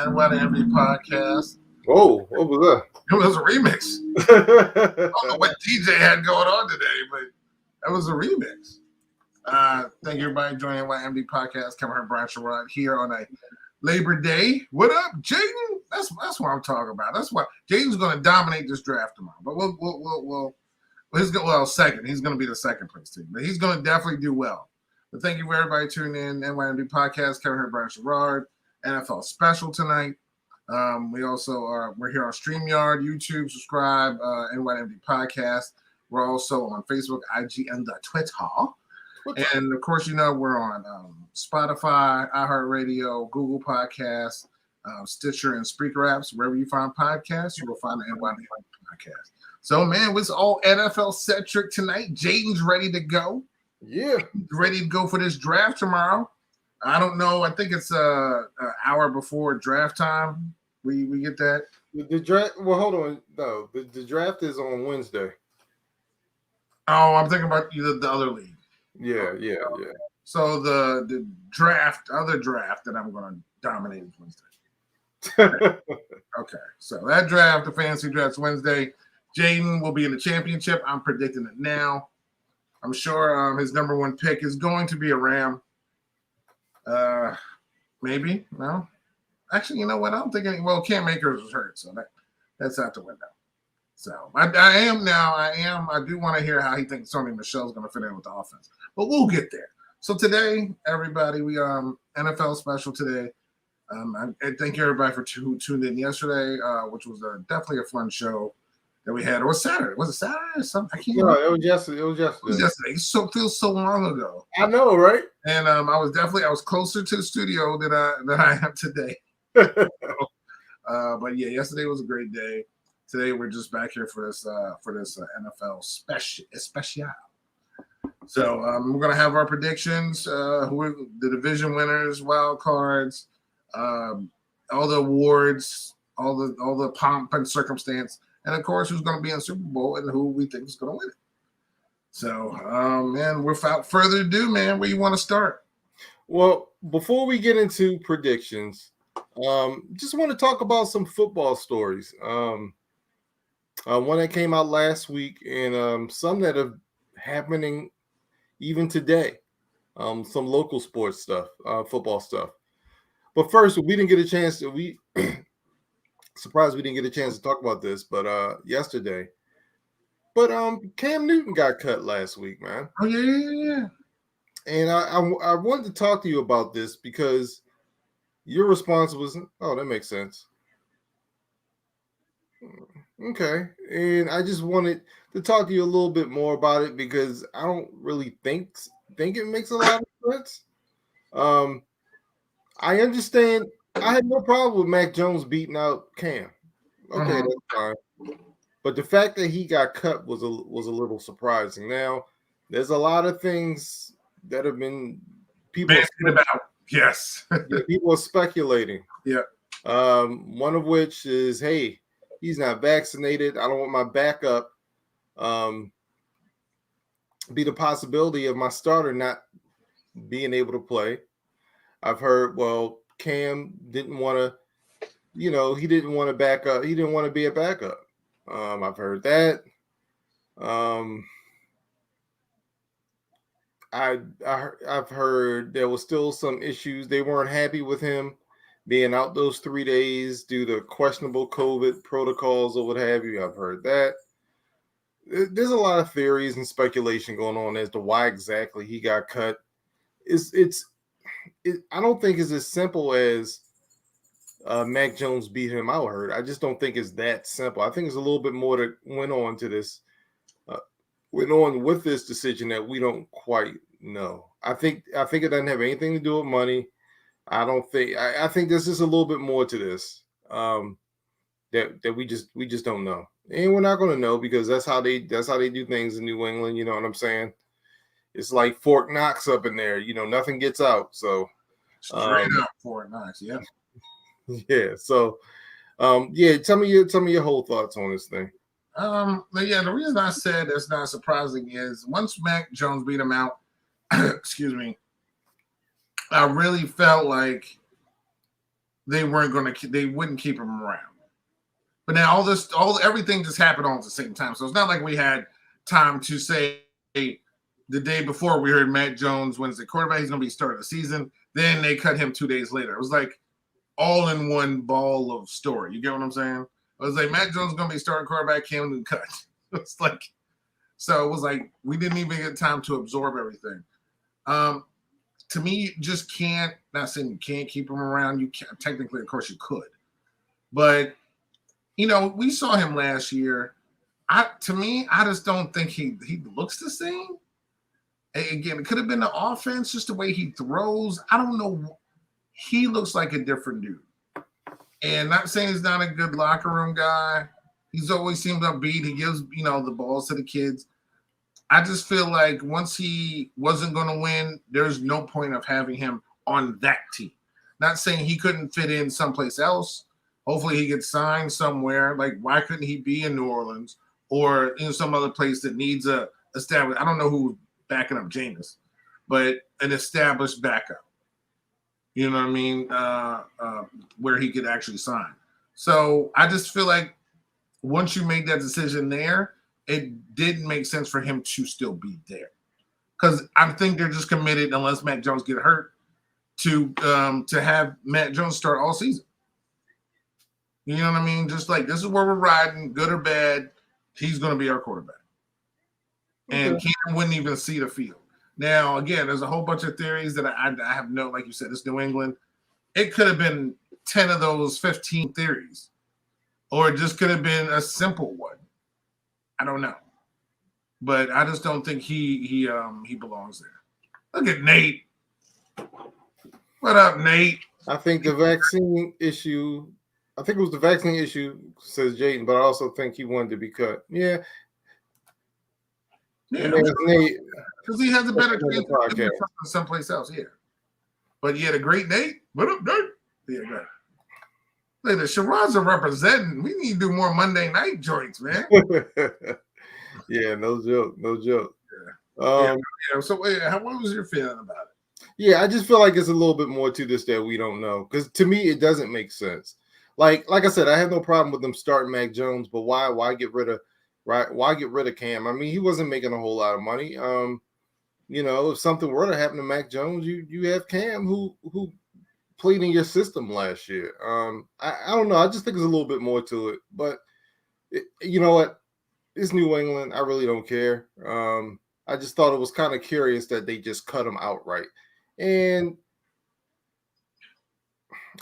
NYMD podcast. Oh, what was It was a remix. I don't know what DJ had going on today, but that was a remix. Thank you everybody joining NYMD podcast. Kevin Hurt, Brian Sherrod here on a Labor Day. What up, Jaden? That's what I'm talking about. That's why Jaden's going to dominate this draft tomorrow. But second. He's going to be the second place team, but he's going to definitely do well. But thank you for everybody tuning in. NYMD podcast. Kevin Hurt, Brian Sherrod. NFL special tonight. We're here on StreamYard, YouTube. Subscribe, NYMD podcast. We're also on Facebook, IG, and the Twitter. And of course, we're on Spotify, iHeartRadio, Google Podcasts, Stitcher, and Spreaker apps. Wherever you find podcasts, you will find the NYMD podcast. So, man, it's all NFL centric tonight. Jaden's ready to go. Yeah, ready to go for this draft tomorrow. I don't know. I think it's an hour before draft time. We get that. The draft. Well, hold on. No, the draft is on Wednesday. Oh, I'm thinking about the other league. Yeah. So the other draft that I'm going to dominate is Wednesday. Okay. So that draft, the fantasy draft's Wednesday. Jaden will be in the championship. I'm predicting it now. I'm sure his number one pick is going to be a Ram. Maybe. No. Actually, you know what? I don't think Cam Akers was hurt, so that's out the window. So I do want to hear how he thinks Sony Michel's going to fit in with the offense. But we'll get there. So today, everybody, we NFL special today. I thank you everybody who tuned in yesterday, which was definitely a fun show that we had. It was Saturday. Was it Saturday or something? I can't remember. It was yesterday. It was yesterday. It feels so long ago. I know, right? And I was closer to the studio than I am today. But yeah, yesterday was a great day. Today we're just back here for this NFL special. So we're gonna have our predictions, who are the division winners, wild cards, all the awards, all the pomp and circumstance, and of course who's gonna be in the Super Bowl and who we think is gonna win it. So, man, without further ado, man, where you want to start? Well, before we get into predictions, just want to talk about some football stories. One that came out last week, and some that are happening even today. Some local sports stuff, football stuff. But first, we didn't get a chance to. Surprised we didn't get a chance to talk about this, but yesterday. But Cam Newton got cut last week, man. Oh yeah. And I wanted to talk to you about this because your response was, "Oh, that makes sense." Okay, and I just wanted to talk to you a little bit more about it because I don't really think it makes a lot of sense. I understand. I had no problem with Mac Jones beating out Cam. Okay, that's fine. But the fact that he got cut was a little surprising. Now, there's a lot of things that have been people about. Yes, people are speculating. Yeah. One of which is, hey, he's not vaccinated. I don't want my backup be the possibility of my starter not being able to play. I've heard, well, Cam didn't want to, he didn't want to back up. He didn't want to be a backup. I've heard that. I've heard there was still some issues. They weren't happy with him being out those 3 days due to questionable COVID protocols or what have you. I've heard that. There's a lot of theories and speculation going on as to why exactly he got cut. I don't think it's as simple as Mac Jones beat him out hurt. I just don't think it's that simple. I think it's a little bit more that went on with this decision that we don't quite know. I think it doesn't have anything to do with money. I think there's just a little bit more to this that we just don't know. And we're not going to know because that's how they do things in New England. You know what I'm saying? It's like Fort Knox up in there. Nothing gets out. So straight up Fort Knox. Yeah. Yeah. So, tell me your whole thoughts on this thing. The reason I said that's not surprising is once Mac Jones beat him out, excuse me, I really felt like they wouldn't keep him around. But now everything just happened all at the same time. So it's not like we had time to say the day before we heard Mac Jones wins the quarterback, he's going to be starting the season. Then they cut him 2 days later. It was like all in one ball of story. You get what I'm saying? It was like Mac Jones is going to be starting quarterback, came and cut. It's like, so it was like we didn't even get time to absorb everything. To me, you just can't. Not saying you can't keep him around. You can't. Technically, of course, you could, but we saw him last year. To me, I just don't think he looks the same. Again, it could have been the offense, just the way he throws. I don't know. He looks like a different dude. And not saying he's not a good locker room guy. He's always seemed upbeat. He gives, the balls to the kids. I just feel like once he wasn't going to win, there's no point of having him on that team. Not saying he couldn't fit in someplace else. Hopefully he gets signed somewhere. Like, why couldn't he be in New Orleans or in some other place that needs a established? I don't know who's backing up Jameis, but an established backup. You know what I mean? Where he could actually sign. So I just feel like once you make that decision there, it didn't make sense for him to still be there. Because I think they're just committed, unless Mac Jones get hurt, to have Mac Jones start all season. You know what I mean? Just like, this is where we're riding, good or bad, he's going to be our quarterback. And Cam wouldn't even see the field. Now, again, there's a whole bunch of theories that I have like you said, it's New England. It could have been 10 of those 15 theories. Or it just could have been a simple one. I don't know. But I just don't think he belongs there. Look at Nate. What up, Nate? I think the vaccine issue, it was the vaccine issue, says Jaden, but I also think he wanted to be cut. Yeah. Because he has a better chance than someplace else, yeah. But you had a great Nate. What up, Nate? Yeah, go. Look, the Sherrods are representing. We need to do more Monday night joints, man. Yeah, no joke. Yeah. So, what was your feeling about it? Yeah, I just feel like it's a little bit more to this that we don't know. Because to me, it doesn't make sense. Like I said, I have no problem with them starting Mac Jones, but why get rid of Cam? I mean, he wasn't making a whole lot of money. If something were to happen to Mac Jones, you have Cam who played in your system last year. I don't know. I just think there's a little bit more to it. But you know what? It's New England. I really don't care. I just thought it was kind of curious that they just cut him outright. And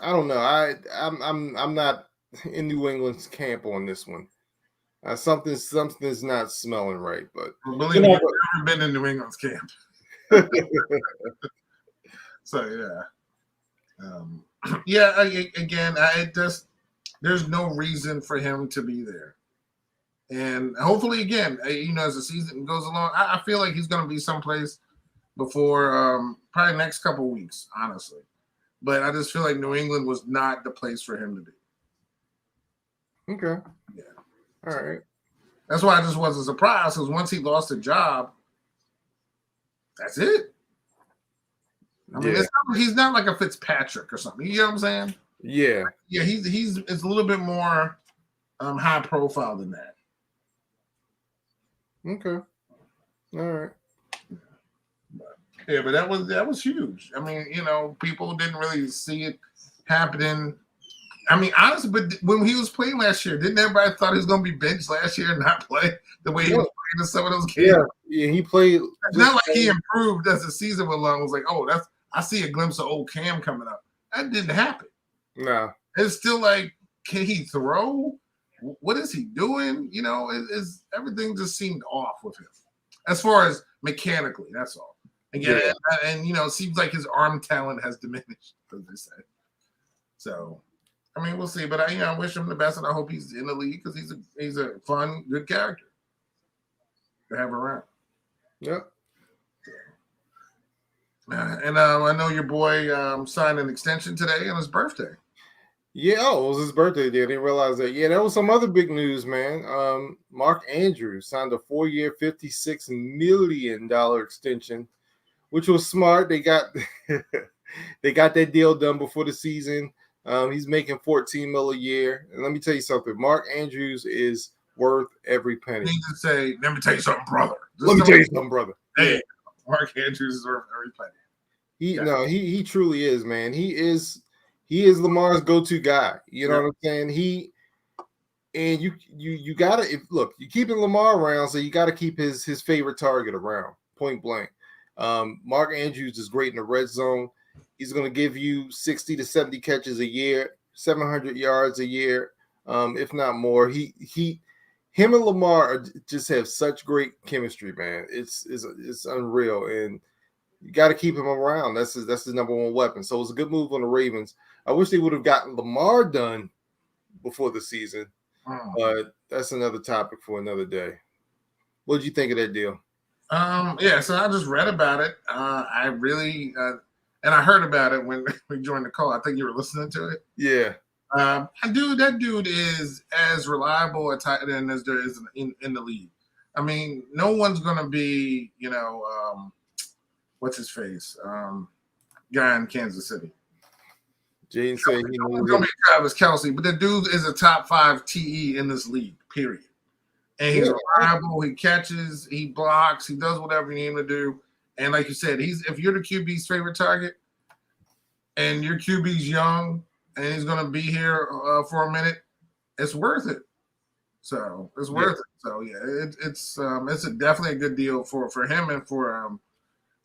I don't know. I'm not in New England's camp on this one. Something's not smelling right. But believe me, I've never been in New England's camp. So there's no reason for him to be there. And hopefully, again, as the season goes along, I feel like he's going to be someplace before probably next couple of weeks, honestly. But I just feel like New England was not the place for him to be. Okay. Yeah. All right. That's why I just wasn't surprised, because once he lost the job, that's it. I mean, he's not like a Fitzpatrick or something. You know what I'm saying? Yeah. Yeah, it's a little bit more high profile than that. Okay. All right. Yeah, but that was huge. I mean, people didn't really see it happening. I mean, honestly, but when he was playing last year, didn't everybody thought he was going to be benched last year and not play the way he was playing in some of those games? Yeah, he played. It's not like he improved as the season went along. It was like, I see a glimpse of old Cam coming up. That didn't happen. No. It's still like, can he throw? What is he doing? Everything just seemed off with him. As far as mechanically, that's all. Again, and it seems like his arm talent has diminished, as they say. So, I mean, we'll see. But I wish him the best, and I hope he's in the league, because he's a fun, good character to have around. Yep. And I know your boy signed an extension today on his birthday. Yeah, it was his birthday. I didn't realize that. Yeah, that was some other big news, man. Mark Andrews signed a 4-year, $56 million extension, which was smart. They got that deal done before the season. He's making 14 mil a year. And let me tell you something. Mark Andrews is worth every penny. You need to say, let me tell you something, brother. Let me tell you something, brother. Hey, Yeah. Mark Andrews is worth every penny. He truly is, man. He is Lamar's go-to guy. You know what I'm saying? You gotta you're keeping Lamar around, so you gotta keep his favorite target around, point blank. Mark Andrews is great in the red zone. He's gonna give you 60 to 70 catches a year, 700 yards a year, if not more. Him and Lamar just have such great chemistry, man. It's unreal, and you got to keep him around. That's his number one weapon. So it was a good move on the Ravens. I wish they would have gotten Lamar done before the season, but that's another topic for another day. What did you think of that deal? So I just read about it. I really and I heard about it when we joined the call. I think you were listening to it. Yeah. That dude is as reliable a tight end as there is in the league. I mean, no one's gonna be, what's his face? Guy in Kansas City. Jane said he's gonna be Travis Kelce, but the dude is a top 5 TE in this league, period. And he's reliable, he catches, he blocks, he does whatever you need him to do. And like you said, if you're the QB's favorite target and your QB's young and he's gonna be here for a minute, it's worth it. So it's worth it. So it's definitely a good deal for him and for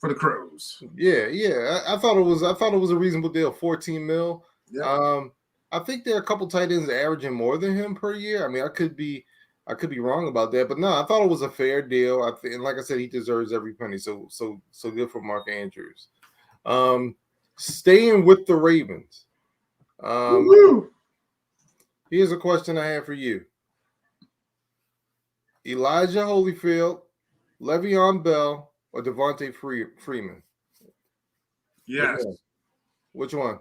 the Crows. Yeah. I thought it was a reasonable deal. 14 mil. Yeah. I think there are a couple tight ends averaging more than him per year. I mean, I could be wrong about that, but no, I thought it was a fair deal. And like I said, he deserves every penny. So good for Mark Andrews. Staying with the Ravens. Here's a question I have for you. Elijah Holyfield, Le'Veon Bell, or Devontae Freeman? Yes. Which one?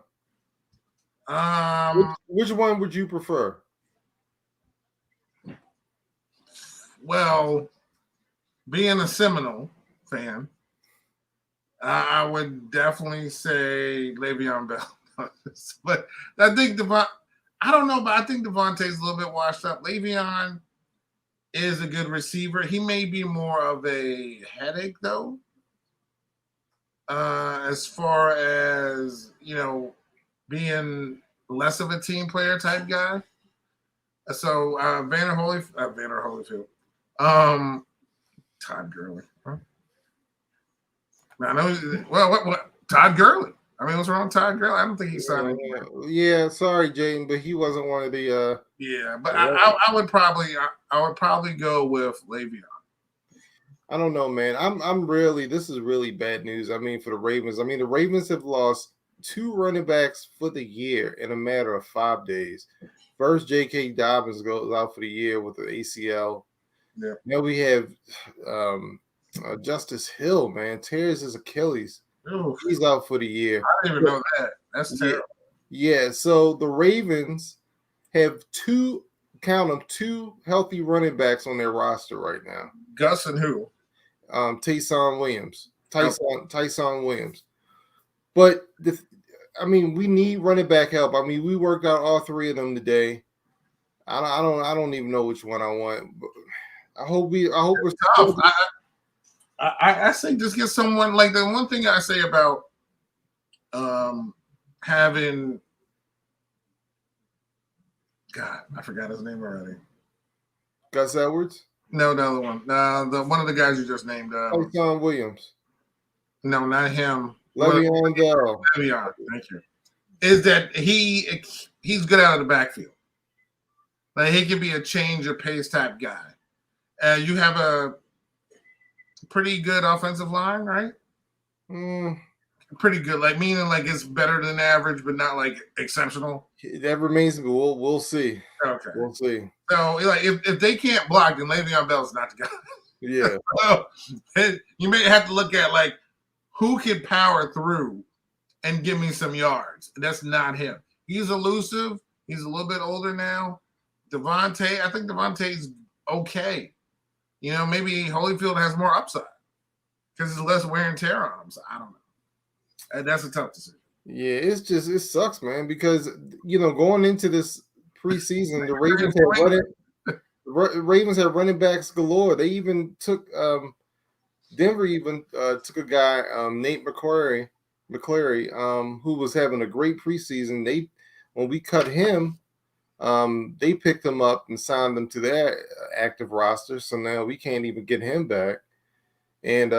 Which one would you prefer? Well, being a Seminole fan, I would definitely say Le'Veon Bell. But I think I don't know, but I think Devontae's a little bit washed up. Le'Veon is a good receiver. He may be more of a headache, though, as far as, being less of a team player type guy. So Vander Holyfield. Todd Gurley. Huh? I know. Well, what? Todd Gurley. I mean, what's wrong with Todd Gurley? I don't think he signed. Yeah, sorry, Jane, but he wasn't one of the. Yeah, but I would probably go with Le'Veon. I don't know, man. This is really bad news. I mean, for the Ravens. I mean, the Ravens have lost 2 running backs for the year in a matter of 5 days. First, J.K. Dobbins goes out for the year with the ACL. Yeah. Now we have Justice Hill, man, tears his Achilles. Oof. He's out for the year. I didn't even know that. That's terrible. Yeah, so the Ravens have 2 healthy running backs on their roster right now. Gus and who? Tyson Williams. Tyson Williams. But we need running back help. I mean, we worked out all 3 of them today. I don't even know which one I want. But I hope we're tough. I say just get someone like the one thing I say about having God, I forgot his name already. Gus Edwards? No, the other one. The one of the guys you just named. Tyson Williams. No, not him. Le'Veon Bell. Le'Veon, thank you. Is that he's good out of the backfield. Like he can be a change of pace type guy. You have a pretty good offensive line, right? Pretty good, meaning it's better than average, but not exceptional. That remains. We'll see. Okay, we'll see. So if they can't block, then Le'Veon Bell's not the guy. Yeah. So, you may have to look at who can power through and give me some yards. That's not him. He's elusive. He's a little bit older now. Devontae, I think Devontae's okay. Maybe Holyfield has more upside because there's less wear and tear on him. So I don't know. That's a tough decision. Yeah, it sucks, man, because going into this preseason, the Ravens had running backs galore. They even took Denver even took a guy Nate McClary, who was having a great preseason. When we cut him, they picked him up and signed him to their active roster. So now we can't even get him back. And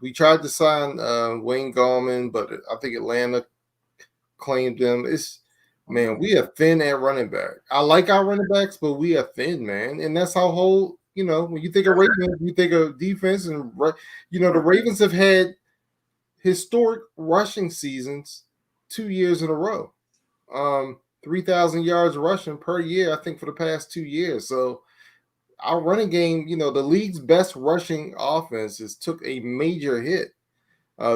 we tried to sign Wayne Gallman, but I think Atlanta claimed him. Man, we are thin at running back. I like our running backs, but we are thin, man. And that's how when you think of Ravens, you think of defense, and the Ravens have had historic rushing seasons 2 years in a row. 3,000 yards rushing per year, I think, for the past 2 years. So our running game, the league's best rushing offenses took a major hit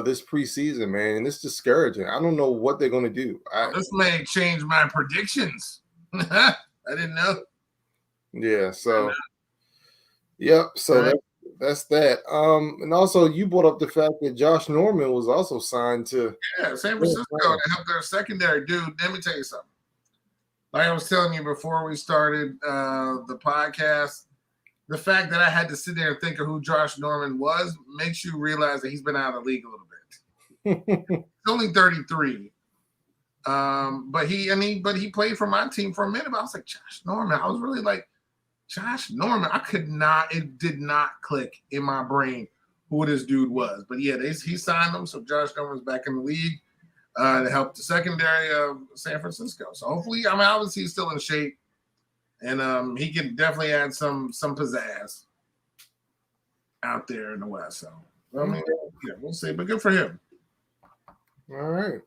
this preseason, man, and it's discouraging. I don't know what they're going to do. This may change my predictions. I didn't know. Yeah, so yep. So that's that. And also, you brought up the fact that Josh Norman was also signed to San Francisco to help their secondary. Dude, let me tell you something. Like I was telling you before we started the podcast, the fact that I had to sit there and think of who Josh Norman was makes you realize that he's been out of the league a little bit. He's only 33. But he played for my team for a minute. But I was like, Josh Norman. I was really like, Josh Norman. It did not click in my brain who this dude was. But yeah, he signed him. So Josh Norman's back in the league to help the secondary of San Francisco. So hopefully, obviously he's still in shape. And he can definitely add some pizzazz out there in the West. So we'll see. But good for him. All right,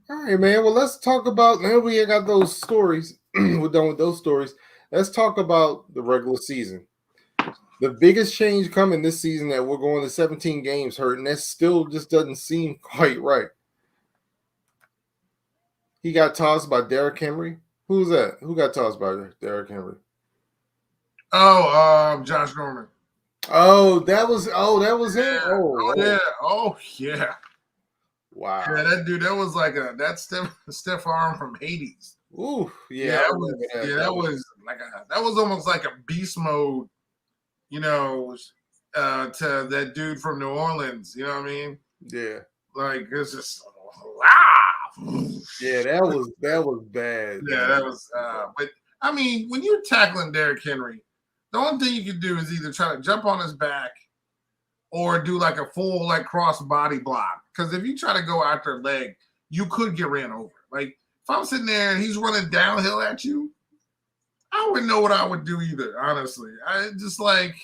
man. Well, let's talk about now. We got those stories. We're done with those stories. Let's talk about the regular season. The biggest change coming this season that we're going to 17 games hurt, and that still just doesn't seem quite right. He got tossed by Derrick Henry. Who's that? Who got tossed by Derrick Henry? Oh, Josh Norman. Oh, that was him. Oh, yeah. Wow. Yeah, that dude. That was like that's Steph Arm from Hades. Ooh, yeah. That was almost like a beast mode. To that dude from New Orleans. You know what I mean? Yeah. Like it's just. Yeah, that was bad. Yeah, that was. But I mean, when you're tackling Derrick Henry, the only thing you can do is either try to jump on his back or do like a full cross body block. Because if you try to go after a leg, you could get ran over. Like if I'm sitting there and he's running downhill at you, I wouldn't know what I would do either. Honestly, I just like,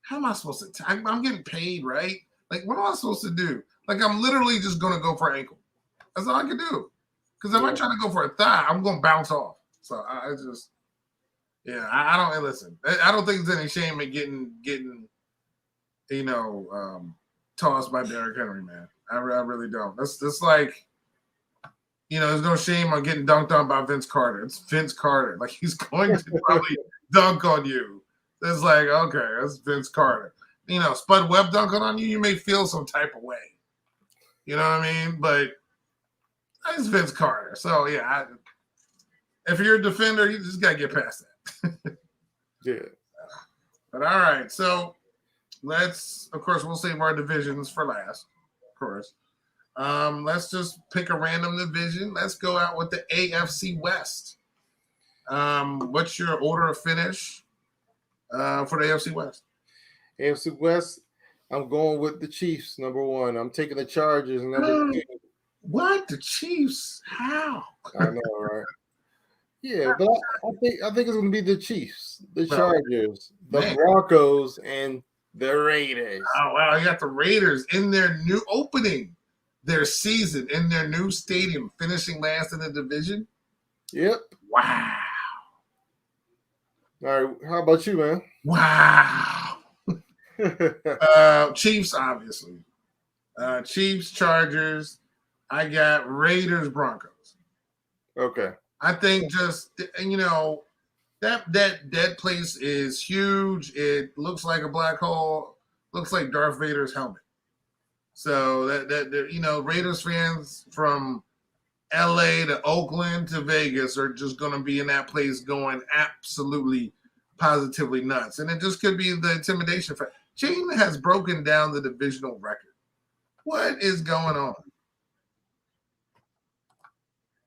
how am I supposed to? I'm getting paid, right? Like, what am I supposed to do? Like, I'm literally just gonna go for ankle. That's all I can do. Because if I try to go for a thigh, I'm going to bounce off. So I don't listen. I don't think there's any shame in getting tossed by Derrick Henry, man. I really don't. That's like, there's no shame on getting dunked on by Vince Carter. It's Vince Carter. Like, he's going to probably dunk on you. It's like, okay, that's Vince Carter. Spud Webb dunking on you, you may feel some type of way. You know what I mean? But it's Vince Carter. So, yeah, if you're a defender, you just got to get past that. Yeah. But all right. So, of course, we'll save our divisions for last, of course. Let's just pick a random division. Let's go out with the AFC West. What's your order of finish for the AFC West? AFC West, I'm going with the Chiefs, number one. I'm taking the Chargers, number two. What? The Chiefs? How? I know, right? Yeah, but I think it's going to be the Chiefs, the Chargers, the Broncos, and the Raiders. Oh, wow. You got the Raiders in their new opening, their season, in their new stadium, finishing last in the division. Yep. Wow. All right. How about you, man? Wow. Chiefs, obviously. Chiefs, Chargers. I got Raiders, Broncos. Okay. I think just, that place is huge. It looks like a black hole. Looks like Darth Vader's helmet. So that Raiders fans from LA to Oakland to Vegas are just going to be in that place going absolutely positively nuts. And it just could be the intimidation factor. Jayden has broken down the divisional record. What is going on?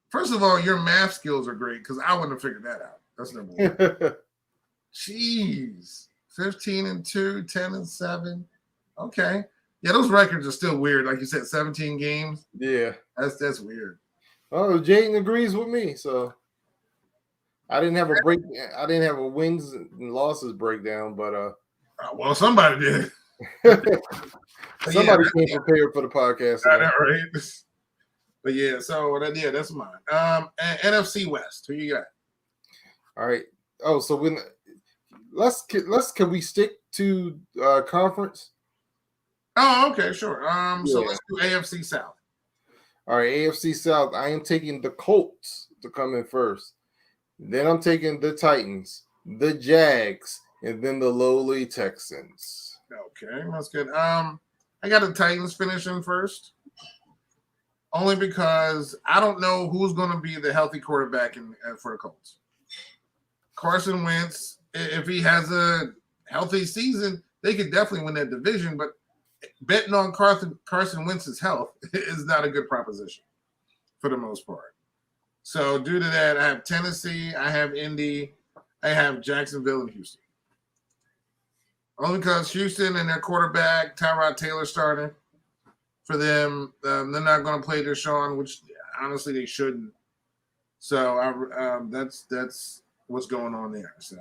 First of all, your math skills are great because I wouldn't have figured that out. That's number one. Jeez. 15-2, 10-7. Okay. Yeah, those records are still weird. Like you said, 17 games. Yeah. That's weird. Oh, Jayden agrees with me. So I didn't have a wins and losses breakdown, but well, somebody did. Somebody came prepared for the podcast. Right? But yeah, so that's mine. And NFC West. Who you got? All right. Oh, so can we stick to conference? Oh, okay, sure. So let's do AFC South. All right, AFC South. I am taking the Colts to come in first. Then I'm taking the Titans, the Jags, and then the lowly Texans. Okay, that's good. I got the Titans finishing first, only because I don't know who's going to be the healthy quarterback for the Colts. Carson Wentz, if he has a healthy season, they could definitely win that division, but betting on Carson Wentz's health is not a good proposition for the most part. So due to that, I have Tennessee, I have Indy, I have Jacksonville and Houston. Only because Houston and their quarterback, Tyrod Taylor, starting for them. They're not going to play Deshaun, which honestly they shouldn't. So that's what's going on there. So.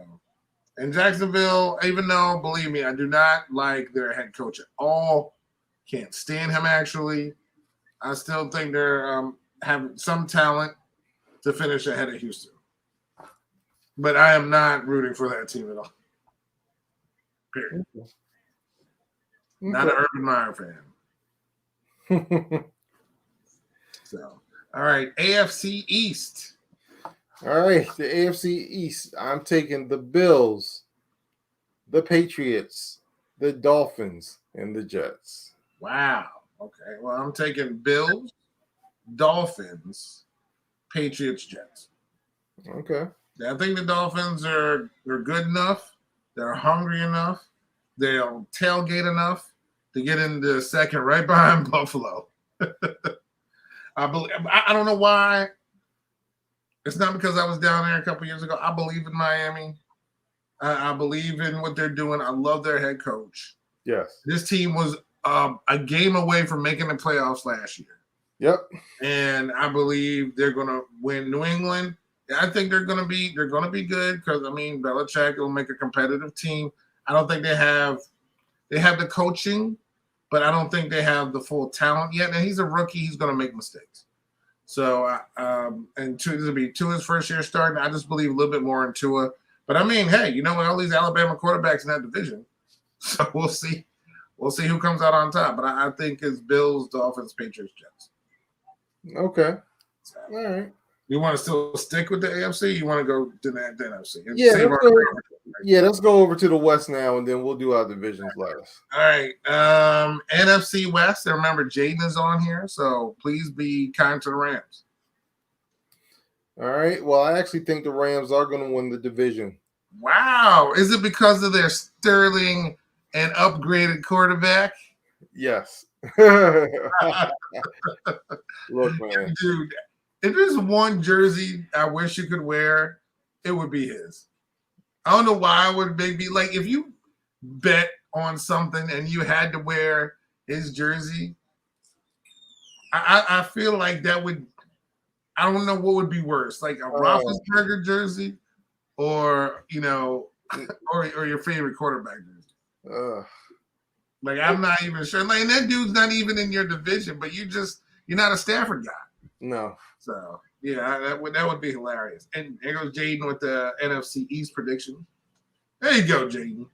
And Jacksonville, even though, believe me, I do not like their head coach at all. Can't stand him, actually. I still think they're have some talent to finish ahead of Houston. But I am not rooting for that team at all. Period. Okay. Not an Urban Meyer fan. So, all right, AFC East. All right, the AFC East. I'm taking the Bills, the Patriots, the Dolphins, and the Jets. Wow. Okay. Well, I'm taking Bills, Dolphins, Patriots, Jets. Okay. I think the Dolphins are good enough. They're hungry enough. They'll tailgate enough to get into second right behind Buffalo. I don't know why. It's not because I was down there a couple years ago. I believe in Miami. I believe in what they're doing. I love their head coach. Yes. This team was a game away from making the playoffs last year. Yep. And I believe they're going to win New England. I think they're going to be good because Belichick will make a competitive team. I don't think they have the coaching, but I don't think they have the full talent yet. And he's a rookie. He's going to make mistakes. So, and to be Tua's first year starting, I just believe a little bit more in Tua. But hey, you know what? All these Alabama quarterbacks in that division. So we'll see. We'll see who comes out on top. But I think it's Bills, Dolphins, Patriots, Jets. Okay. All right. You want to still stick with the AFC? You want to go to the NFC? Let's go over to the West now, and then we'll do our divisions last. All right. NFC West. And remember, Jayden is on here, so please be kind to the Rams. All right. Well, I actually think the Rams are going to win the division. Wow. Is it because of their sterling and upgraded quarterback? Yes. Look, man. Dude, if there's one jersey I wish you could wear, it would be his. I don't know why it would be like if you bet on something and you had to wear his jersey. I feel like that would. I don't know what would be worse, like a Roethlisberger jersey, or or your favorite quarterback jersey. Like I'm not even sure. Like that dude's not even in your division, but you're not a Stafford guy. No. So yeah, that would be hilarious. And there goes Jayden with the NFC East prediction. There you go, Jayden.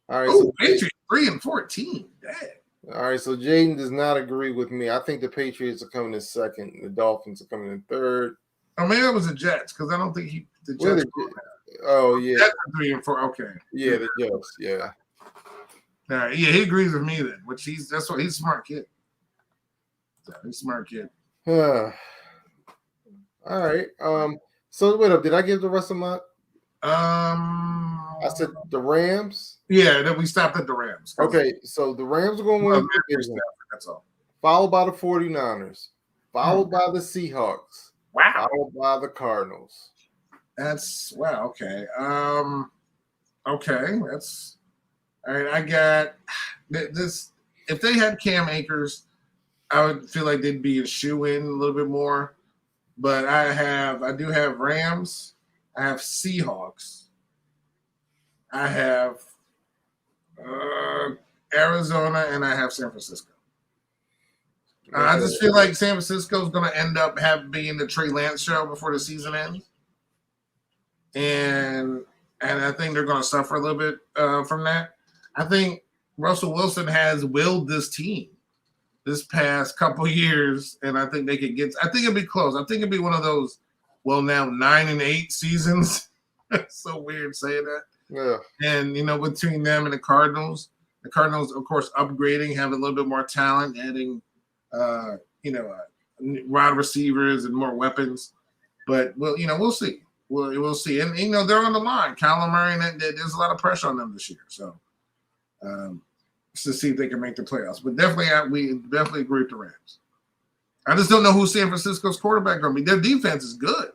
All right. Oh, Patriots 3-14. Dang. All right, so Jayden does not agree with me. I think the Patriots are coming in second. The Dolphins are coming in third. Oh, maybe that was the Jets because I don't think the Jets. Oh yeah. Jets are 3-4. Okay. Yeah, the Jets. Yeah. All right. Yeah, he agrees with me then. He's a smart kid. So he's a smart kid. All right. So wait up. Did I give the rest of my? I said the Rams. Yeah, then we stopped at the Rams. Okay, so the Rams are going to win the division. That's all. Followed by the 49ers. Followed by the Seahawks. Wow. Followed by the Cardinals. That's wow. Okay. Okay. That's all right. I got this. If they had Cam Akers, I would feel like they'd be a shoe in a little bit more. But I do have Rams. I have Seahawks. I have Arizona, and I have San Francisco. I just feel like San Francisco is going to end up being the Trey Lance show before the season ends, and I think they're going to suffer a little bit from that. I think Russell Wilson has willed this team this past couple years, and I think they could get. I think it'll be close. I think it'll be one of those. Well, now 9-8 seasons. It's so weird saying that. Yeah. And between them and the Cardinals, of course, upgrading, having a little bit more talent, adding, wide receivers and more weapons. But we'll see. We'll see. And they're on the line. Kyler Murray, and there's a lot of pressure on them this year. So, to see if they can make the playoffs. But definitely, we definitely agree with the Rams. I just don't know who San Francisco's quarterback going to be. Their defense is good.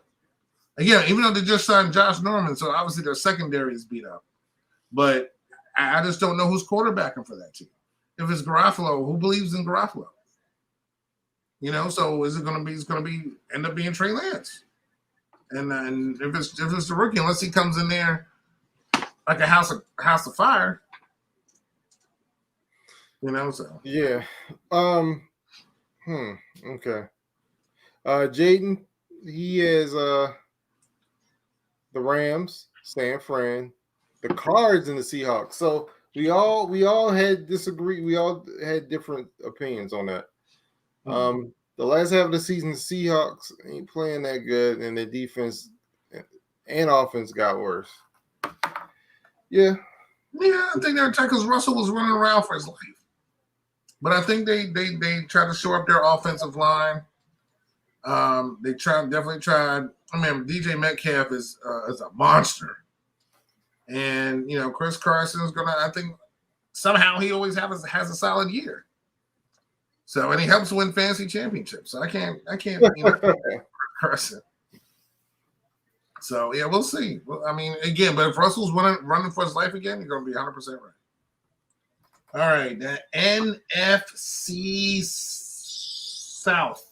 Again, even though they just signed Josh Norman, so obviously their secondary is beat up. But I just don't know who's quarterbacking for that team. If it's Garoppolo, who believes in Garoppolo? So is it going to be? It's going to be end up being Trey Lance. And if it's the rookie, unless he comes in there like a house of fire, So yeah. Okay. Jaden, he has the Rams, San Fran, the Cards, and the Seahawks. So we all had disagree. We all had different opinions on that. The last half of the season, the Seahawks ain't playing that good, and the defense and offense got worse. Yeah. Yeah, I think they're because Russell was running around for his life. But I think they tried to shore up their offensive line. They definitely tried. I mean, DJ Metcalf is a monster, and Chris Carson is gonna. I think somehow he always has a solid year. So and he helps win fantasy championships. So I can't Carson. So yeah, we'll see. Well, I mean, again, but if Russell's running for his life again, you're gonna be 100% right. All right, the NFC South.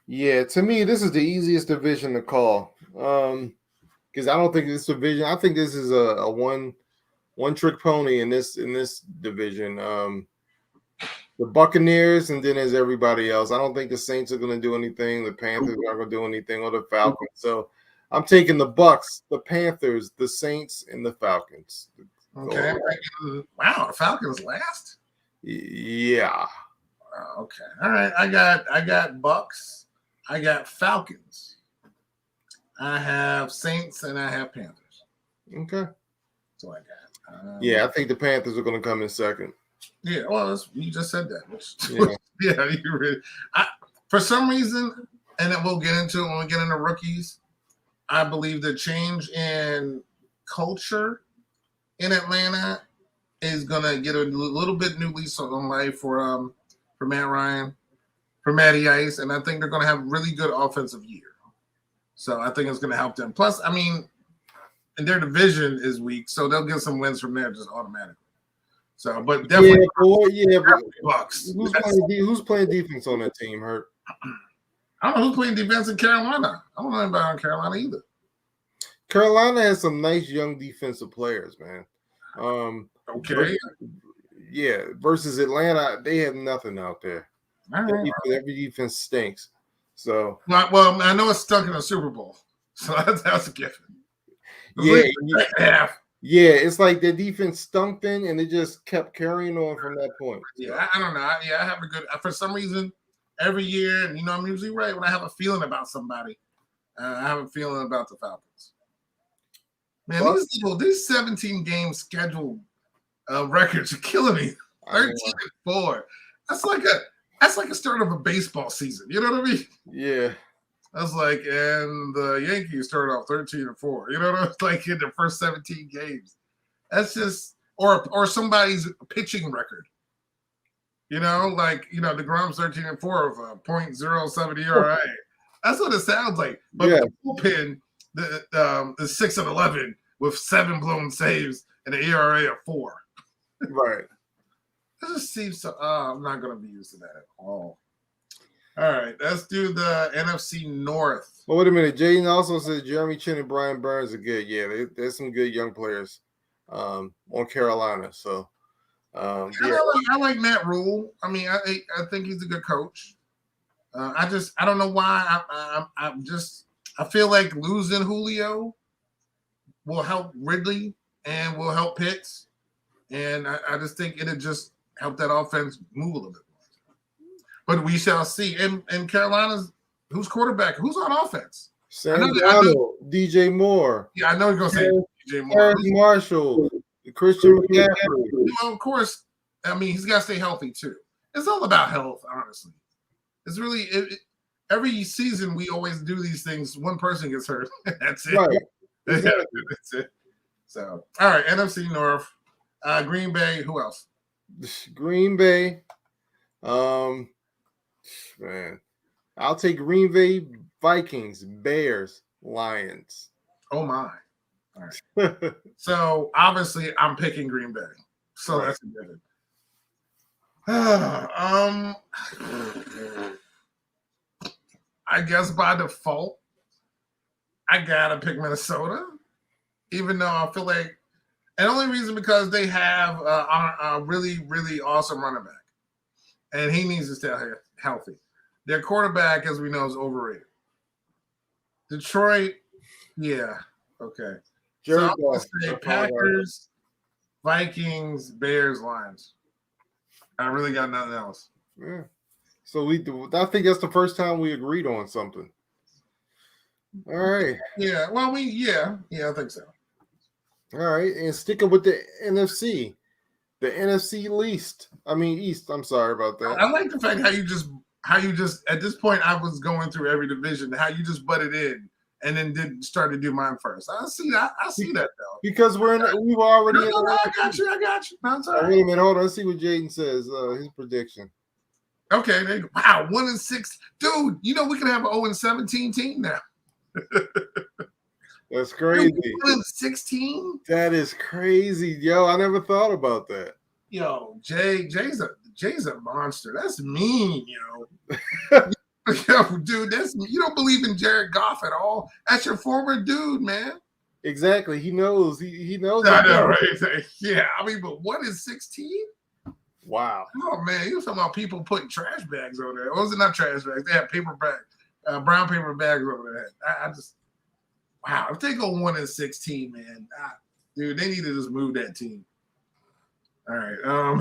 Yeah, to me, this is the easiest division to call. Because I don't think this division. I think this is a one-trick pony in this division. The Buccaneers, and then there's everybody else. I don't think the Saints are going to do anything. The Panthers aren't going to do anything, or the Falcons. So I'm taking the Bucs, the Panthers, the Saints, and the Falcons. Okay. Wow, the Falcons last? Yeah. Okay. All right. I got Bucks. I got Falcons. I have Saints and I have Panthers. Okay. That's what I got. Yeah, I think the Panthers are going to come in second. Yeah. Well, you just said that. Yeah. You really. For some reason, and then we'll get into it when we get into rookies. I believe the change in culture in Atlanta is gonna get a little bit new lease on life for Matt Ryan, for Matty Ice, and I think they're gonna have a really good offensive year. So I think it's gonna help them. Plus, I mean, and their division is weak, so they'll get some wins from there just automatically. So, but definitely, Bucks. Who's playing defense on that team? Hurt. I don't know who's playing defense in Carolina. I don't know anybody on Carolina either. Carolina has some nice young defensive players, man. Okay. Versus Atlanta, they have nothing out there. All right. Every defense stinks. So well, I know it's stuck in a Super Bowl, so that's a given. Yeah, it's like the defense stunk in, and it just kept carrying on from that point. Yeah, I don't know. I have a good for some reason every year, and I'm usually right when I have a feeling about somebody. I have a feeling about the Falcons. Man, these 17 game schedule records are killing me. 13-4. That's like That's like a start of a baseball season. You know what I mean? Yeah. That's like, and the Yankees started off 13-4. You know what I mean? Like in the first 17 games. That's just, or somebody's pitching record. You know, like, DeGrom's 13-4 of a .07 ERA. That's what it sounds like. But Yeah. the bullpen, the 6-11 with 7 blown saves and an ERA of 4. Right. It just seems so. I'm not going to be used to that at all. All right, let's do the NFC North. Well, wait a minute. Jaden also says Jeremy Chin and Brian Burns are good. Yeah, there's some good young players on Carolina. So, yeah. I like Matt Rule. I mean, I think he's a good coach. I don't know why. I feel like losing Julio will help Ridley and will help Pitts. And I just think it'll just help that offense move a little bit more. But we shall see. In Carolina's, who's quarterback? Who's on offense? Sam Darnold, DJ Moore. Yeah, I know you're going to say DJ Moore. Eric Marshall, Christian McCaffrey. Well, of course, I mean, he's got to stay healthy, too. It's all about health, honestly. It's really every season we always do these things. One person gets hurt. That's it. Right. That's it. So, all right, NFC North, Green Bay. Who else? Green Bay. Man, I'll take Green Bay, Vikings, Bears, Lions. Oh my! All right. So obviously, I'm picking Green Bay. So right. That's a given. I guess by default, I gotta pick Minnesota, even though I feel like, and the only reason because they have a really, really awesome running back, and he needs to stay healthy. Their quarterback, as we know, is overrated. Detroit, yeah, okay. So I'm gonna say Packers, Vikings, Bears, Lions. I really got nothing else. Yeah. So I think that's the first time we agreed on something. All right. Yeah. Well, I think so. All right, and sticking with the NFC, the NFC East. I'm sorry about that. I like the fact how you just at this point I was going through every division, how you just butted in and then start to do mine first. I see that though. Because we were already. No, I got you. No, I'm sorry. Wait a minute, hold on. Let's see what Jaden says. His prediction. Okay, there you go. Wow, 1-6, dude. You know we can have an 0-17 team now. That's crazy. 1-16. That is crazy, yo. I never thought about that. Yo, Jay's a monster. That's mean, yo. Yo, dude, you don't believe in Jared Goff at all. That's your former dude, man. Exactly. He knows. He knows. I know, right? Yeah, I mean, but 1-16? Wow. Oh man, you talking about people putting trash bags over there? Or was it not trash bags? They had paper bag, brown paper bags over there. I just, wow. If they go 1-16, man, dude, they need to just move that team. All right, all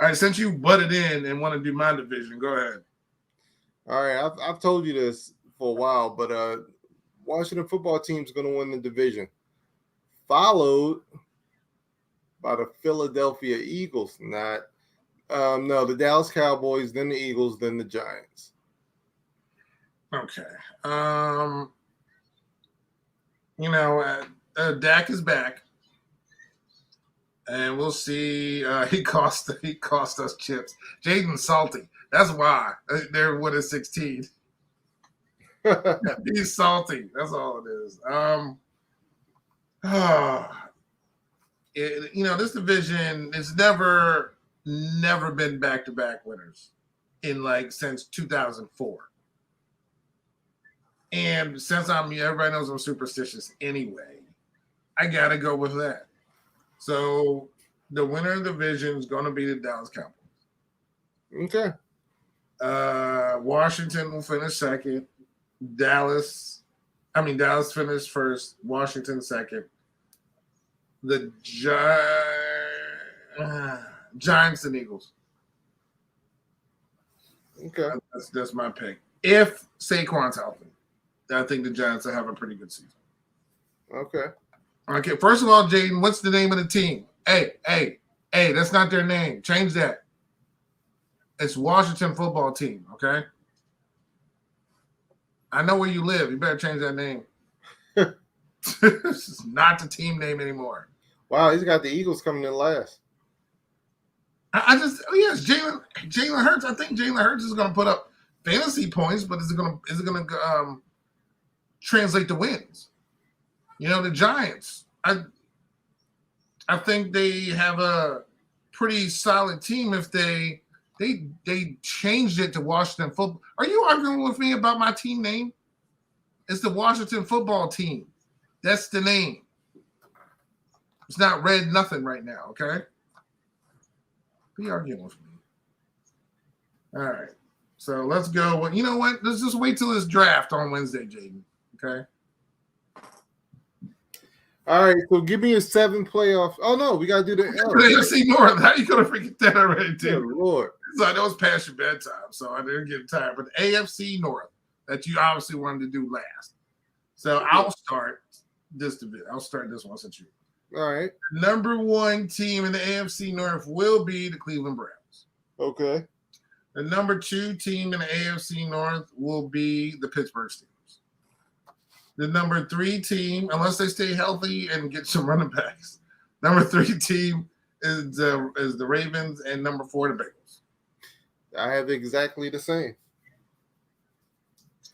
right. Since you butted in and want to do my division, go ahead. All right, I've told you this for a while, but Washington football team is going to win the division, followed by the Philadelphia Eagles. No, the Dallas Cowboys, then the Eagles, then the Giants. Okay. Dak is back, and we'll see. He cost us chips. Jaden's salty. That's why they're 1-16. He's salty. That's all it is. This division is never been back-to-back winners since 2004. And since everybody knows I'm superstitious anyway, I gotta go with that. So the winner of the division is going to be the Dallas Cowboys. Okay. Washington will finish second. Dallas finished first. Washington second. The Giants and Eagles. Okay. That's my pick. If Saquon's healthy, I think the Giants will have a pretty good season. Okay. Okay. First of all, Jaden, what's the name of the team? Hey, that's not their name. Change that. It's Washington Football Team. Okay. I know where you live. You better change that name. This is not the team name anymore. Wow, he's got the Eagles coming in last. Yes, Jalen Hurts. I think Jalen Hurts is going to put up fantasy points, but is it going to translate to wins? The Giants. I think they have a pretty solid team if they changed it to Washington Football. Are you arguing with me about my team name? It's the Washington Football Team. That's the name. It's not red nothing right now, okay? Be arguing with me. All right. So let's go. Well, you know what? Let's just wait till this draft on Wednesday, Jaden. Okay. All right. So give me a 7 playoff. Oh no, we gotta do the AFC North. How you gonna forget that already, too? Good Lord. So I know it's past your bedtime, so I didn't get tired. But the AFC North that you obviously wanted to do last. So I'll start this division. I'll start this one since you. All right. The number 1 team in the AFC North will be the Cleveland Browns. Okay. The number 2 team in the AFC North will be the Pittsburgh Steelers. The number 3 team, unless they stay healthy and get some running backs, number 3 team is the Ravens, and number 4 the Bengals. I have exactly the same.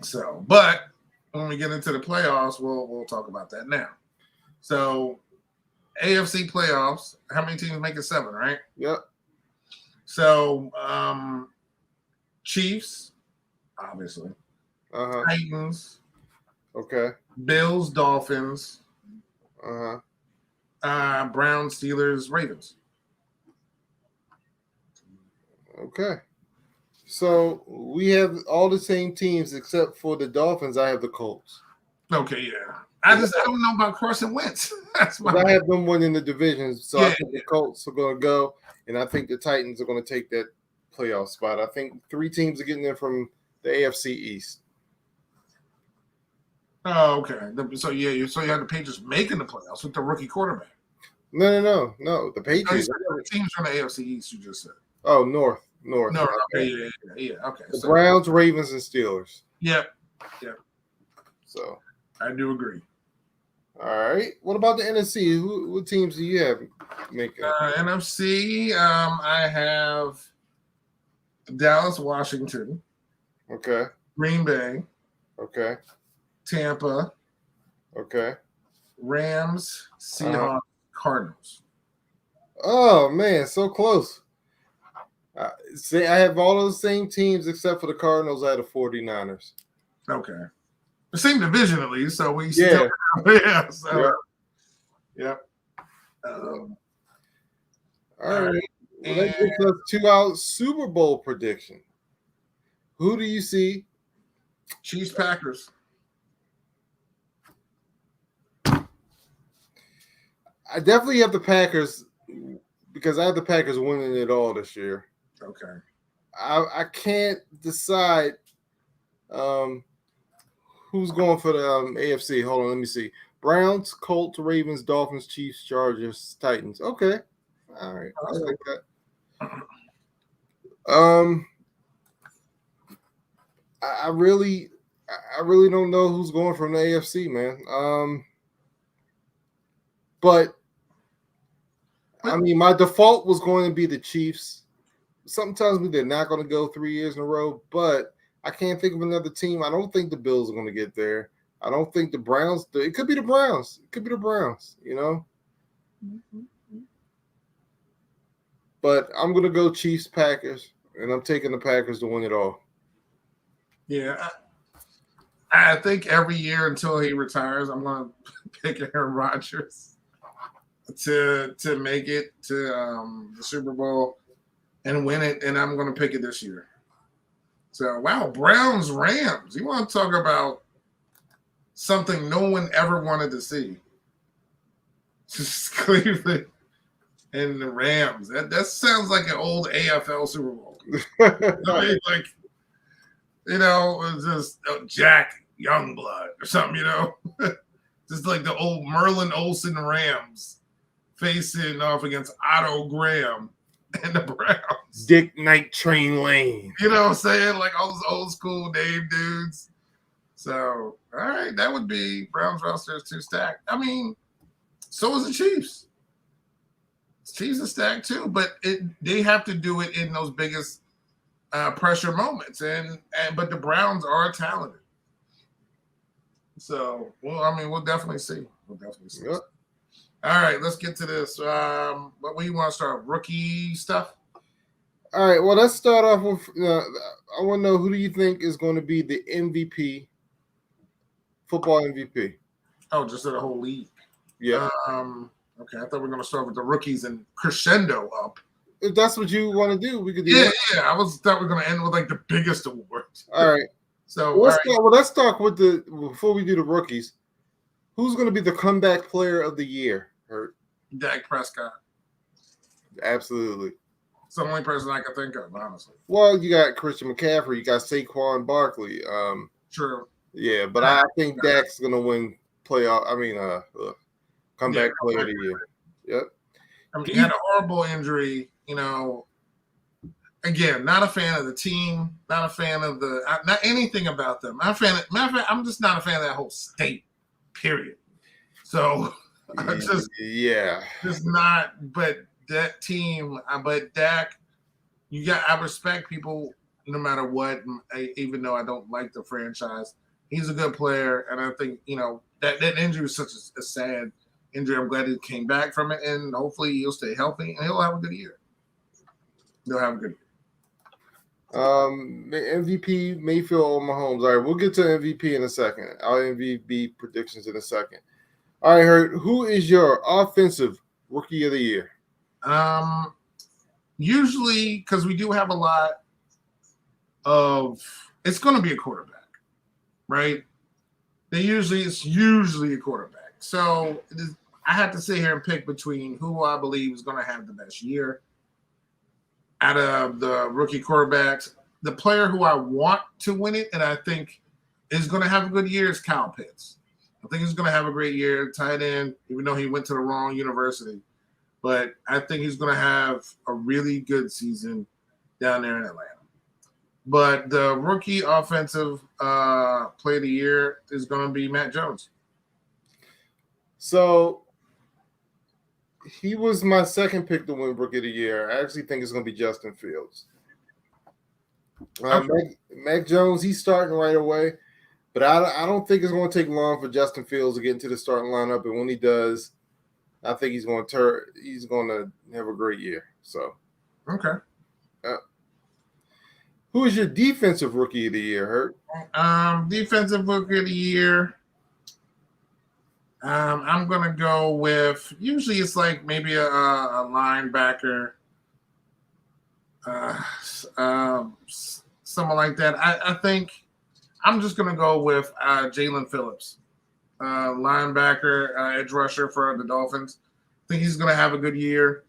So, but when we get into the playoffs, we'll talk about that now. So, AFC playoffs, how many teams make it 7, right? Yep. So, Chiefs, obviously. Uh-huh. Titans. Okay. Bills, Dolphins. Uh-huh. Browns, Steelers, Ravens. Okay. So we have all the same teams except for the Dolphins. I have the Colts. Okay, yeah. I don't know about Carson Wentz. That's my. I have them winning the divisions, so Yeah, I think the Colts are going to go, and I think the Titans are going to take that playoff spot. I think 3 teams are getting there from the AFC East. Oh, okay. So you have the Patriots making the playoffs with the rookie quarterback. No. The Oh, Patriots. teams from the AFC East. You just said. Oh, North. No. Okay. Yeah. Okay. The Browns, Ravens, and Steelers. Yep. So I do agree. all right. What about the NFC? What teams do you have making? NFC. I have Dallas, Washington. Okay. Green Bay. Okay. Tampa. Okay. Rams, Seahawks, Cardinals. Oh man, so close. See, I have all those same teams except for the Cardinals. I had the 49ers. Okay. The same division at least, so we Yeah. still So, yep. All right. Well, that gets us 2 out Super Bowl prediction. Who do you see? Chiefs, Packers. I definitely have the Packers because I have the Packers winning it all this year. Okay. I can't decide who's going for the AFC. Hold on, let me see. Browns, Colts, Ravens, Dolphins, Chiefs, Chargers, Titans. Okay. All right. I like that. I really don't know who's going from the AFC, man. But I mean, my default was going to be the Chiefs. Something tells me they're not going to go 3 years in a row, but I can't think of another team. I don't think the Bills are going to get there. I don't think the Browns. It could be the Browns. It could be the Browns, But I'm going to go Chiefs, Packers, and I'm taking the Packers to win it all. Yeah. I think every year until he retires, I'm going to pick Aaron Rodgers to make it to the Super Bowl and win it, and I'm going to pick it this year. So, wow, Browns, Rams. You want to talk about something no one ever wanted to see. Just Cleveland and the Rams. That sounds like an old AFL Super Bowl. Like, it's just Jack Youngblood or something, just like the old Merlin Olsen Rams facing off against Otto Graham and the Browns. Dick Night Train Lane. You know what I'm saying? Like all those old school name dudes. So, all right, that would be Browns roster is too stacked. I mean, so is the Chiefs. Chiefs are stacked too, but they have to do it in those biggest pressure moments, but the Browns are talented. So, well, I mean, we'll definitely see. Yep. All right, let's get to this. What do you want to start? Rookie stuff? All right, well, let's start off with I want to know, who do you think is going to be the MVP, football MVP? Oh, just the whole league. Yeah. Okay, I thought we were going to start with the rookies and crescendo up. If that's what you want to do, we could do Yeah, that. yeah. I thought we were going to end with like the biggest awards. All right. So let's start with before we do the rookies. Who's going to be the comeback player of the year? Dak Prescott. Absolutely. It's the only person I can think of, honestly. Well, you got Christian McCaffrey, you got Saquon Barkley. True. Yeah, but I think Dak's going to win comeback player of the year. Yep. I mean, he had a horrible injury, Again, not a fan of the team, not a fan of not anything about them. I'm just not a fan of that whole state, period. So, just not. But that team, but Dak, I respect people no matter what, even though I don't like the franchise. He's a good player, and I think that injury was such a sad injury. I'm glad he came back from it, and hopefully he'll stay healthy and he'll have a good year. He'll have a good year. MVP Mayfield or Mahomes. All right, we'll get to MVP in a second. Our MVP predictions in a second. All right, Hurt, who is your offensive rookie of the year? Usually, because we do have a lot of, it's going to be a quarterback, right? It's usually a quarterback. So I have to sit here and pick between who I believe is going to have the best year out of the rookie quarterbacks. The player who I want to win it and I think is going to have a good year is Kyle Pitts. I think he's going to have a great year, tight end, even though he went to the wrong university. But I think he's going to have a really good season down there in Atlanta. But the rookie offensive player of the year is going to be Matt Jones. So he was my second pick to win rookie of the year. I actually think it's going to be Justin Fields. Mac Jones, he's starting right away. But I don't think it's going to take long for Justin Fields to get into the starting lineup. And when he does, I think he's going to have a great year. So, okay. Who is your defensive rookie of the year, Hurt? Defensive rookie of the year. I'm going to go with, usually it's like maybe a linebacker, someone like that. I think I'm just going to go with Jalen Phillips, linebacker, edge rusher for the Dolphins. I think he's going to have a good year.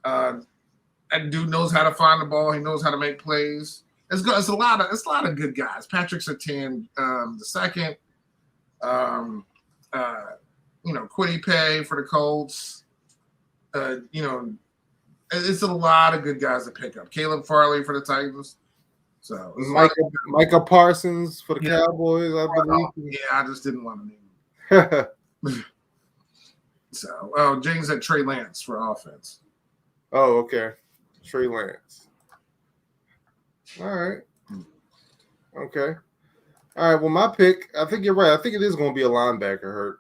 That dude knows how to find the ball. He knows how to make plays. It's a lot of good guys. Patrick Surtain, the second. Quiddy Pay for the Colts. It's a lot of good guys to pick up. Caleb Farley for the Titans. So Micah Parsons for the Cowboys, I believe. Yeah, I just didn't want to name him. So, James had Trey Lance for offense. Oh, okay. Trey Lance. All right. Okay. All right. Well, my pick, I think you're right. I think it is going to be a linebacker, Hurt.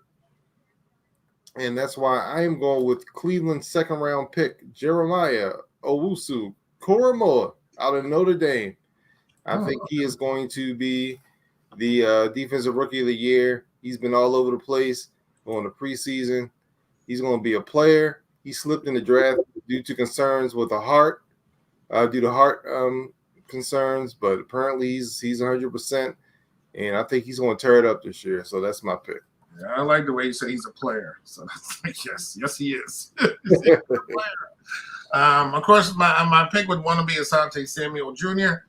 And that's why I am going with Cleveland's second round pick, Jeremiah Owusu-Koramoah out of Notre Dame. I think he is going to be the defensive rookie of the year. He's been all over the place on the preseason. He's going to be a player. He slipped in the draft due to concerns with the heart, due to heart concerns, but apparently he's 100%, and I think he's going to tear it up this year. So that's my pick. Yeah, I like the way you say he's a player. So that's like, yes, he is. Of course, my pick would want to be Asante Samuel Jr.,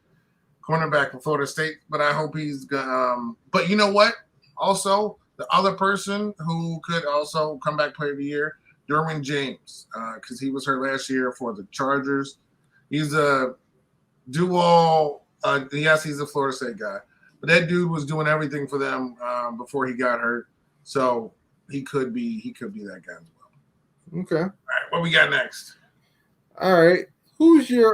cornerback from Florida State, but I hope he's going. But you know what? Also, the other person who could also come back player of the year, Derwin James, because he was hurt last year for the Chargers. He's a do-all. Yes, he's a Florida State guy, but that dude was doing everything for them before he got hurt. So he could be that guy as well. Okay. All right, what we got next? All right. Who's your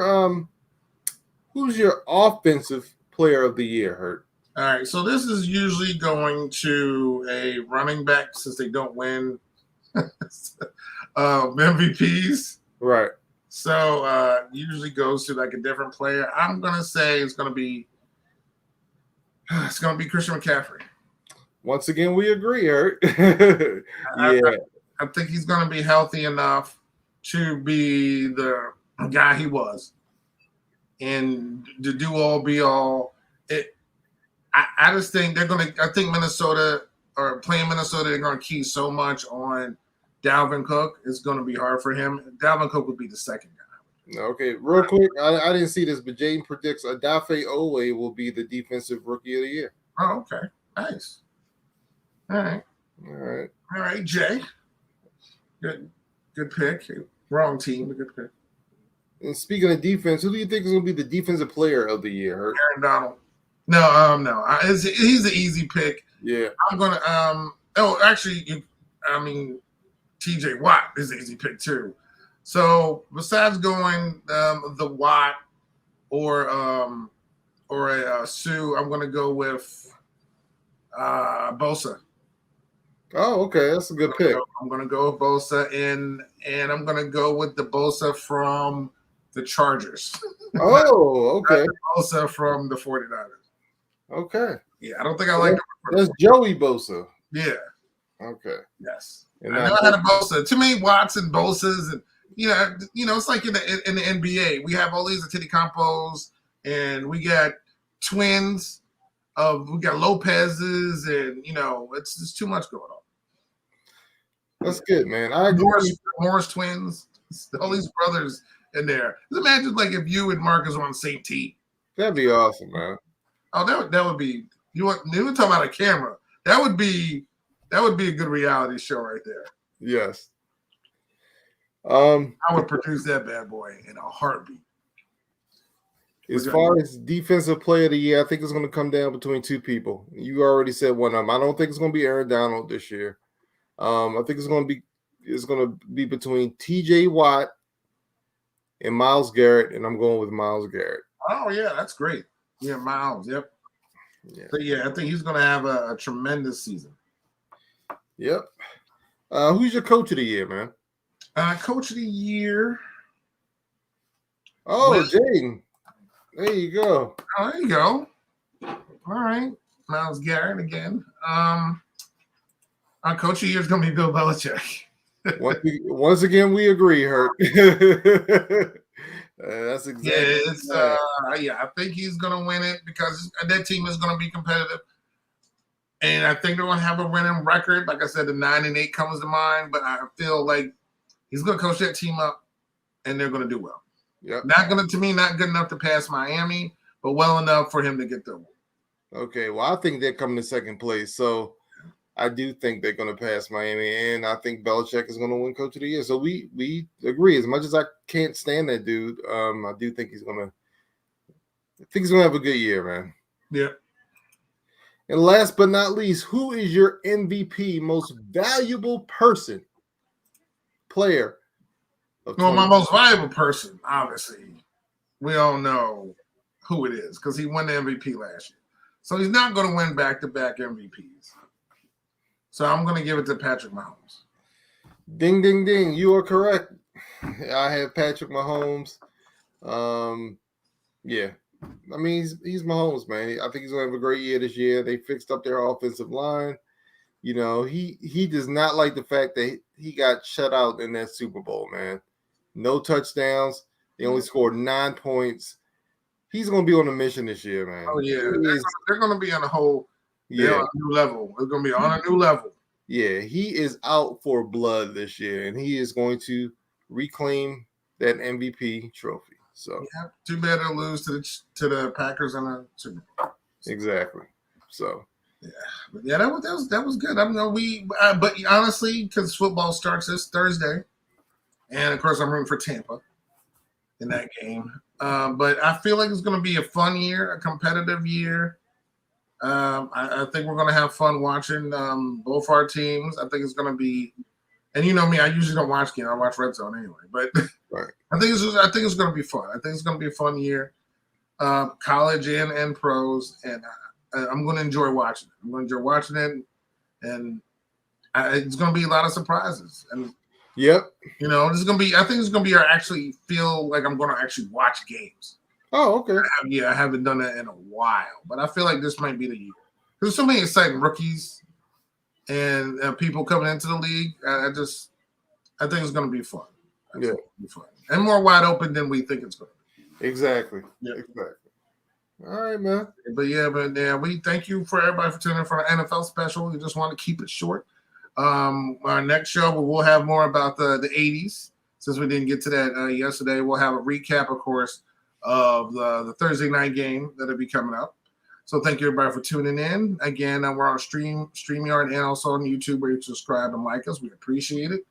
offensive player of the year, Hurt? All right, so this is usually going to a running back since they don't win MVPs. Right. So usually goes to like a different player. I'm gonna say it's gonna be Christian McCaffrey. Once again, we agree, Hurt. I think he's gonna be healthy enough to be the guy he was, and to do all be all. I just think they're gonna. I think Minnesota or playing Minnesota, they're gonna key so much on Dalvin Cook. It's gonna be hard for him. Dalvin Cook would be the second guy. Okay, real quick, I didn't see this, but Jaden predicts Odafe Oweh will be the defensive rookie of the year. Oh, okay, nice. All right, Jay. Good pick. Wrong team, but good pick. And speaking of defense, who do you think is going to be the defensive player of the year? Hurt? Aaron Donald. No. He's an easy pick. Yeah. I'm gonna. T.J. Watt is an easy pick too. So besides going the Watt or a Sue, I'm gonna go with Bosa. Oh, okay, that's a good pick. I'm gonna go with Bosa, and I'm gonna go with the Bosa from the Chargers. Oh, okay. Bosa from the 49ers. Okay. Yeah, I don't think I like him. That's Joey Bosa. Yeah. Okay. Yes. And I know I had a Bosa. Too many Watts and Bosas, and it's like in the NBA. We have all these Antetokounmpos, and we got twins. We got Lopez's, and it's just too much going on. That's good, man. I agree. Morris twins, all these brothers in there. Just imagine like if you and Marcus were on the same team. That'd be awesome, man. Oh, that would be. You were talking about a camera. That would be a good reality show right there. Yes. I would produce that bad boy in a heartbeat. As far as defensive player of the year, I think it's going to come down between two people. You already said one of them. I don't think it's going to be Aaron Donald this year. I think it's going to be between T.J. Watt and Myles Garrett, and I'm going with Myles Garrett. Oh yeah, that's great. Yeah, Myles. Yep. Yeah. So I think he's going to have a tremendous season. Yep. Who's your coach of the year, man? Coach of the year. Oh, Jaden. There you go. Oh, there you go. All right. Myles Garrett again. Our coach of the year is going to be Bill Belichick. Once again, we agree, Hurt. That's exactly. I think he's going to win it because that team is going to be competitive. And I think they're going to have a winning record. Like I said, the 9-8 comes to mind, but I feel like he's going to coach that team up, and they're going to do well. Yep. Not good enough to pass Miami, but well enough for him to get through. Okay, well, I think they're coming to second place, so I do think they're going to pass Miami, and I think Belichick is going to win Coach of the Year. So we agree. As much as I can't stand that dude, I do think he's going to have a good year, man. Yeah. And last but not least, who is your MVP, most valuable player? Well, my most valuable person, obviously, we all know who it is because he won the MVP last year. So he's not going to win back-to-back MVPs. So I'm going to give it to Patrick Mahomes. Ding, ding, ding. You are correct. I have Patrick Mahomes. Yeah. I mean, he's Mahomes, man. I think he's going to have a great year this year. They fixed up their offensive line. He does not like the fact that he got shut out in that Super Bowl, man. No touchdowns. They only scored 9 points. He's going to be on a mission this year, man. Oh, yeah. They're going to be on on a new level. They're going to be on a new level. Yeah, he is out for blood this year, and he is going to reclaim that MVP trophy. So too bad to lose to the Packers in the Super Bowl. Exactly. So that was good. I mean, but honestly, because football starts this Thursday, and of course I'm rooting for Tampa. in that game. But I feel like it's going to be a fun year, a competitive year. I think we're going to have fun watching both our teams. I think it's going to be, and you know me, I usually don't watch games. I watch Red Zone anyway. But Right. I think it's going to be fun. I think it's going to be a fun year, college and pros, and I'm going to enjoy watching it. I'm going to enjoy watching it, and it's going to be a lot of surprises. And Yep. you know, this is going to be. I think it's going to be. I actually feel like I'm going to actually watch games. Oh, okay. I haven't done that in a while, but I feel like this might be the year. There's so many exciting rookies and people coming into the league. I think it's going to be fun. Yeah, be fun and more wide open than we think it's going to be. exactly. Yeah. Exactly. All right, man. But we thank you for everybody for tuning in for our NFL special. We just want to keep it short. Our next show we'll have more about the 80s. Since we didn't get to that yesterday, we'll have a recap, of course, of the Thursday night game that'll be coming up. So thank you everybody for tuning in. Again, we're on StreamYard and also on YouTube where you subscribe and like us. We appreciate it.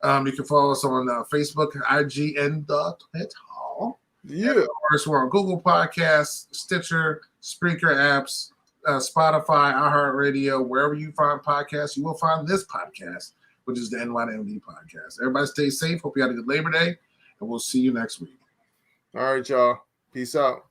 You can follow us on Facebook, IG, and Twitter. Yeah. And of course, we're on Google Podcasts, Stitcher, Spreaker apps, Spotify, iHeartRadio, wherever you find podcasts, you will find this podcast, which is the NYMD podcast. Everybody stay safe. Hope you had a good Labor Day, and we'll see you next week. All right, y'all. Peace out.